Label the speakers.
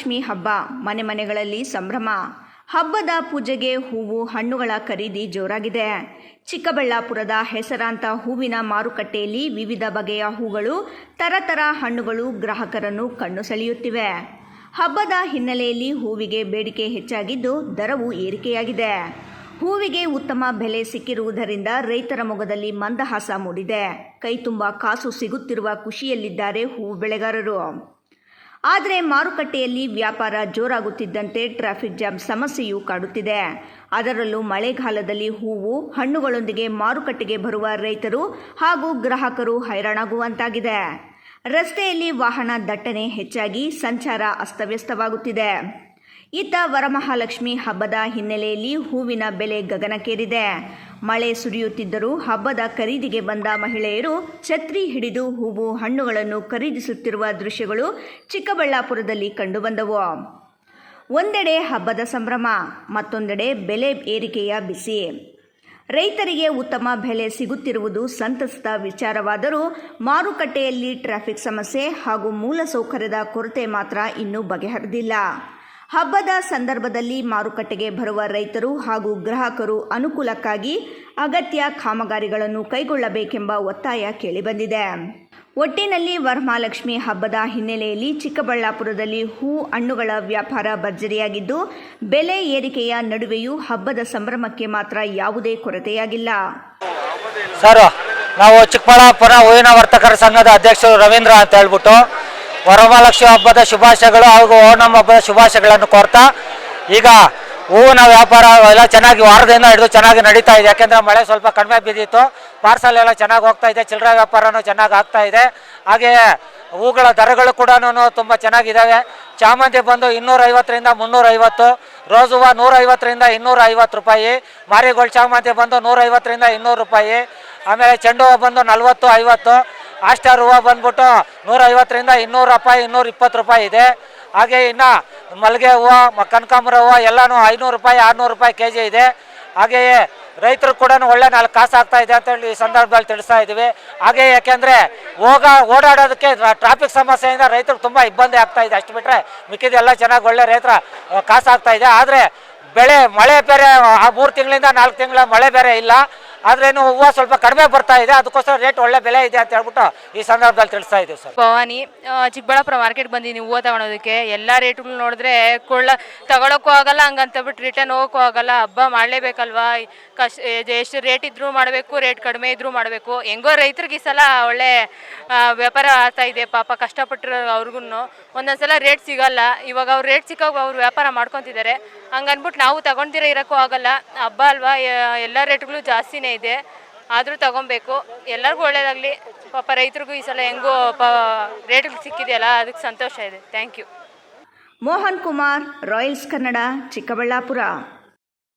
Speaker 1: ವರಮಹಾಲಕ್ಷ್ಮಿ ಹಬ್ಬ ಮನೆ ಮನೆಗಳಲ್ಲಿ ಸಂಭ್ರಮ. ಹಬ್ಬದ ಪೂಜೆಗೆ ಹೂವು ಹಣ್ಣುಗಳ ಖರೀದಿ ಜೋರಾಗಿದೆ. ಚಿಕ್ಕಬಳ್ಳಾಪುರದ ಹೆಸರಾಂತ ಹೂವಿನ ಮಾರುಕಟ್ಟೆಯಲ್ಲಿ ವಿವಿಧ ಬಗೆಯ ಹೂಗಳು, ತರತರ ಹಣ್ಣುಗಳು ಗ್ರಾಹಕರನ್ನು ಕಣ್ಣು ಸೆಳೆಯುತ್ತಿವೆ. ಹಬ್ಬದ ಹಿನ್ನೆಲೆಯಲ್ಲಿ ಹೂವಿಗೆ ಬೇಡಿಕೆ ಹೆಚ್ಚಾಗಿದ್ದು ದರವೂ ಏರಿಕೆಯಾಗಿದೆ. ಹೂವಿಗೆ ಉತ್ತಮ ಬೆಲೆ ಸಿಕ್ಕಿರುವುದರಿಂದ ರೈತರ ಮೊಗದಲ್ಲಿ ಮಂದಹಾಸ ಮೂಡಿದೆ. ಕೈತುಂಬ ಕಾಸು ಸಿಗುತ್ತಿರುವ ಖುಷಿಯಲ್ಲಿದ್ದಾರೆ ಹೂವು ಬೆಳೆಗಾರರು. ಆದರೆ ಮಾರುಕಟ್ಟೆಯಲ್ಲಿ ವ್ಯಾಪಾರ ಜೋರಾಗುತ್ತಿದ್ದಂತೆ ಟ್ರಾಫಿಕ್ ಜಾಮ್ ಸಮಸ್ಯೆಯೂ ಕಾಡುತ್ತಿದೆ. ಅದರಲ್ಲೂ ಮಳೆಗಾಲದಲ್ಲಿ ಹೂವು ಹಣ್ಣುಗಳೊಂದಿಗೆ ಮಾರುಕಟ್ಟೆಗೆ ಬರುವ ರೈತರು ಹಾಗೂ ಗ್ರಾಹಕರು ಹೈರಾಣಾಗುವಂತಾಗಿದೆ. ರಸ್ತೆಯಲ್ಲಿ ವಾಹನ ದಟ್ಟಣೆ ಹೆಚ್ಚಾಗಿ ಸಂಚಾರ ಅಸ್ತವ್ಯಸ್ತವಾಗುತ್ತಿದೆ. ಇತ್ತ ವರಮಹಾಲಕ್ಷ್ಮಿ ಹಬ್ಬದ ಹಿನ್ನೆಲೆಯಲ್ಲಿ ಹೂವಿನ ಬೆಲೆ ಗಗನಕ್ಕೇರಿದೆ. ಮಳೆ ಸುರಿಯುತ್ತಿದ್ದರೂ ಹಬ್ಬದ ಖರೀದಿಗೆ ಬಂದ ಮಹಿಳೆಯರು ಛತ್ರಿ ಹಿಡಿದು ಹೂವು ಹಣ್ಣುಗಳನ್ನು ಖರೀದಿಸುತ್ತಿರುವ ದೃಶ್ಯಗಳು ಚಿಕ್ಕಬಳ್ಳಾಪುರದಲ್ಲಿ ಕಂಡುಬಂದವು. ಒಂದೆಡೆ ಹಬ್ಬದ ಸಂಭ್ರಮ, ಮತ್ತೊಂದೆಡೆ ಬೆಲೆ ಏರಿಕೆಯ ಬಿಸಿ. ರೈತರಿಗೆ ಉತ್ತಮ ಬೆಲೆ ಸಿಗುತ್ತಿರುವುದು ಸಂತಸದ ವಿಚಾರವಾದರೂ ಮಾರುಕಟ್ಟೆಯಲ್ಲಿ ಟ್ರಾಫಿಕ್ ಸಮಸ್ಯೆ ಹಾಗೂ ಮೂಲಸೌಕರ್ಯದ ಕೊರತೆ ಮಾತ್ರ ಇನ್ನೂ ಬಗೆಹರಿದಿಲ್ಲ. ಹಬ್ಬದ ಸಂದರ್ಭದಲ್ಲಿ ಮಾರುಕಟ್ಟೆಗೆ ಬರುವ ರೈತರು ಹಾಗೂ ಗ್ರಾಹಕರು ಅನುಕೂಲಕ್ಕಾಗಿ ಅಗತ್ಯ ಕಾಮಗಾರಿಗಳನ್ನು ಕೈಗೊಳ್ಳಬೇಕೆಂಬ ಒತ್ತಾಯ ಕೇಳಿಬಂದಿದೆ. ಒಟ್ಟಿನಲ್ಲಿ ವರಮಹಾಲಕ್ಷ್ಮಿ ಹಬ್ಬದ ಹಿನ್ನೆಲೆಯಲ್ಲಿ ಚಿಕ್ಕಬಳ್ಳಾಪುರದಲ್ಲಿ ಹೂ ಹಣ್ಣುಗಳ ವ್ಯಾಪಾರ ಭರ್ಜರಿಯಾಗಿದ್ದು, ಬೆಲೆ ಏರಿಕೆಯ ನಡುವೆಯೂ ಹಬ್ಬದ ಸಂಭ್ರಮಕ್ಕೆ ಮಾತ್ರ ಯಾವುದೇ ಕೊರತೆಯಾಗಿಲ್ಲ.
Speaker 2: ಸರ್, ನಾವು ಚಿಕ್ಕಬಳ್ಳಾಪುರ ಹೂವಿನ ವರ್ತಕರ ಸಂಘದ ಅಧ್ಯಕ್ಷರು ರವೀಂದ್ರ ಅಂತ ಹೇಳ್ಬಿಟ್ಟು ವರಮಹಾಲಕ್ಷ್ಮಿ ಹಬ್ಬದ ಶುಭಾಶಯಗಳು ಹಾಗೂ ಓಣಂ ಹಬ್ಬದ ಶುಭಾಶಯಗಳನ್ನು ಕೋರ್ತಾ, ಈಗ ಹೂವಿನ ವ್ಯಾಪಾರ ಎಲ್ಲ ಚೆನ್ನಾಗಿ ವಾರದಿಂದ ಹಿಡಿದು ಚೆನ್ನಾಗಿ ನಡೀತಾ ಇದೆ. ಯಾಕೆಂದರೆ ಮಳೆ ಸ್ವಲ್ಪ ಕಡಿಮೆ ಬಿದ್ದಿತ್ತು. ಪಾರ್ಸಲ್ ಎಲ್ಲ ಚೆನ್ನಾಗಿ ಹೋಗ್ತಾ ಇದೆ. ಚಿಲ್ಲರೆ ವ್ಯಾಪಾರನೂ ಚೆನ್ನಾಗಿ ಆಗ್ತಾ ಇದೆ. ಹಾಗೆಯೇ ಹೂಗಳ ದರಗಳು ಕೂಡ ತುಂಬ ಚೆನ್ನಾಗಿದ್ದಾವೆ. ಚಾಮಂತಿ ಬಂದು 250ರಿಂದ 350, ರೋಸ್ ಹೂವು 150ರಿಂದ 250 ರೂಪಾಯಿ, ಮಾರಿಗೋಲ್ಡ್ ಚಾಮಂತಿ ಬಂದು 150ರಿಂದ 200 ರೂಪಾಯಿ, ಆಮೇಲೆ ಚೆಂಡು ಹೂವು ಬಂದು 40, 50, ಆಸ್ಟರ್ ಹೂವು ಬಂದ್ಬಿಟ್ಟು 150ರಿಂದ 200 ರೂಪಾಯಿ, 220 ರೂಪಾಯಿ ಇದೆ. ಹಾಗೆ ಇನ್ನು ಮಲ್ಲಿಗೆ ಹೂವು, ಕನಕಾಂಬರ ಹೂವು ಎಲ್ಲನೂ 500 ರೂಪಾಯಿ, 600 ರೂಪಾಯಿ ಕೆ ಜಿ ಇದೆ. ಹಾಗೆಯೇ ರೈತರು ಕೂಡ ಒಳ್ಳೆ 4 ಕಾಸು ಆಗ್ತಾ ಇದೆ ಅಂತೇಳಿ ಈ ಸಂದರ್ಭದಲ್ಲಿ ತಿಳಿಸ್ತಾ ಇದ್ದೀವಿ. ಹಾಗೆ ಯಾಕೆಂದರೆ ಓಡಾಡೋದಕ್ಕೆ ಟ್ರಾಫಿಕ್ ಸಮಸ್ಯೆಯಿಂದ ರೈತರಿಗೆ ತುಂಬ ಇಬ್ಬಂದಿ ಆಗ್ತಾ ಇದೆ. ಅಷ್ಟು ಬಿಟ್ಟರೆ ಮಿಕ್ಕಿದೆಲ್ಲ ಚೆನ್ನಾಗಿ ಒಳ್ಳೆ ರೈತರ ಕಾಸು ಆಗ್ತಾ ಇದೆ. ಆದರೆ ಮಳೆ ಬೇರೆ 3 ತಿಂಗಳಿಂದ 4 ತಿಂಗಳ ಮಳೆ ಬೇರೆ ಇಲ್ಲ. ಆದ್ರೇನು ಹೂವು ಸ್ವಲ್ಪ ಕಡಿಮೆ ಬರ್ತಾ ಇದೆ. ಅದಕ್ಕೋಸ್ಕರ ರೇಟ್ ಒಳ್ಳೆ ಬೆಲೆ ಇದೆ ಅಂತ ಹೇಳ್ಬಿಟ್ಟು ಈ ಸಂದರ್ಭದಲ್ಲಿ ತಿಳಿಸ್ತಾ ಇದ್ದೀವಿ. ಸರ್,
Speaker 3: ಭವಾನಿ, ಚಿಕ್ಕಬಳ್ಳಾಪುರ ಮಾರ್ಕೆಟ್ ಬಂದಿದ್ದೀನಿ ಹೂವು ತಗೊಳೋದಕ್ಕೆ. ಎಲ್ಲ ರೇಟ್ಗಳು ನೋಡಿದ್ರೆ ತಗೊಳಕ್ಕೂ ಆಗಲ್ಲ, ಹಂಗಂತಬಿಟ್ಟು ರಿಟರ್ನ್ ಹೋಗೋಕ್ಕೂ ಆಗಲ್ಲ. ಹಬ್ಬ ಮಾಡಲೇಬೇಕಲ್ವಾ, ಎಷ್ಟು ರೇಟ್ ಇದ್ರೂ ಮಾಡಬೇಕು, ರೇಟ್ ಕಡಿಮೆ ಇದ್ರೂ ಮಾಡಬೇಕು. ಹೆಂಗೋ ರೈತರಿಗೆ ಈ ಸಲ ಒಳ್ಳೆ ವ್ಯಾಪಾರ ಆಗ್ತಾ ಇದೆ. ಪಾಪ ಕಷ್ಟಪಟ್ಟಿರೋ ಅವ್ರಿಗೂ ಒಂದೊಂದ್ಸಲ ರೇಟ್ ಸಿಗಲ್ಲ. ಇವಾಗ ಅವ್ರು ರೇಟ್ ಸಿಕ್ಕಾಗ ಅವ್ರು ವ್ಯಾಪಾರ ಮಾಡ್ಕೊತಿದ್ದಾರೆ. ಹಂಗನ್ಬಿಟ್ಟು ನಾವು ತಗೊಂಡಿರೋ ಇರೋಕ್ಕೂ ಆಗಲ್ಲ. ಹಬ್ಬ ಅಲ್ವಾ, ಎಲ್ಲ ರೇಟ್ಗಳು ಜಾಸ್ತಿನೇ ಇದೆ. ಆದರೂ ತಗೊಬೇಕು. ಎಲ್ಲರಿಗೂ ಒಳ್ಳೇದಾಗಲಿ. ಪಾಪ ರೈತರಿಗೂ ಈ ಸಲ ಹೆಂಗೋ ರೇಟ್ಗಳು ಸಿಕ್ಕಿದೆಯಲ್ಲ, ಅದಕ್ಕೆ ಸಂತೋಷ ಇದೆ. Thank you.
Speaker 1: Mohan Kumar, royals Kannada, Chikkaballapur.